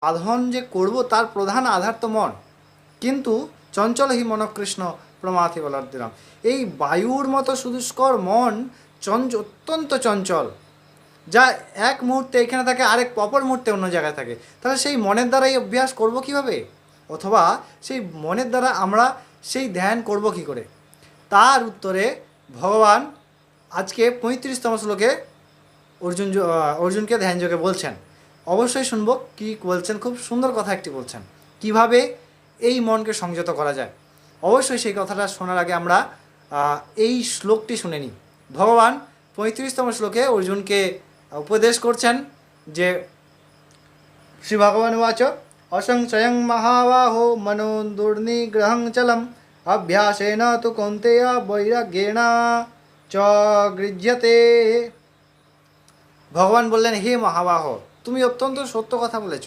সাধন যে করব তার প্রধান আধার তো মন, কিন্তু চঞ্চল হি মনকৃষ্ণ প্রমাথি বলার্দিনম। এই বায়ুর মতো সুদুষ্কর মন অত্যন্ত চঞ্চল, যা এক মুহূর্তে এখানে থাকে, আরেক অপর মুহূর্তে অন্য জায়গায় থাকে। তাহলে সেই মনের দ্বারা এই অভ্যাস করব কীভাবে, অথবা সেই মনের দ্বারা আমরা সেই ধ্যান করব কী করে? তার উত্তরে ভগবান আজকে 35তম শ্লোকে অর্জুনকে ধ্যানযোগে বলছেন। অবশ্যই শুনবো কি বলছেন, খুব সুন্দর কথা একটি বলছেন, কিভাবে এই মনকে সংযত করা যায়। অবশ্যই সেই কথাটা শোনার আগে আমরা এই শ্লোকটি শুনে নিই। ভগবান 35তম শ্লোকে অর্জুনকে উপদেশ করছেন যে, শ্রী ভগবান উবাচ অসংশয়ং মহাবাহো মনো দুর্নিগ্রহং চলম অভ্যাসেন তু কৌন্তেয় বৈরাগ্যেণ চ গৃহ্যতে। ভগবান বললেন, হে মহাবাহ, তুমি অত্যন্ত সত্য কথা বলেছ।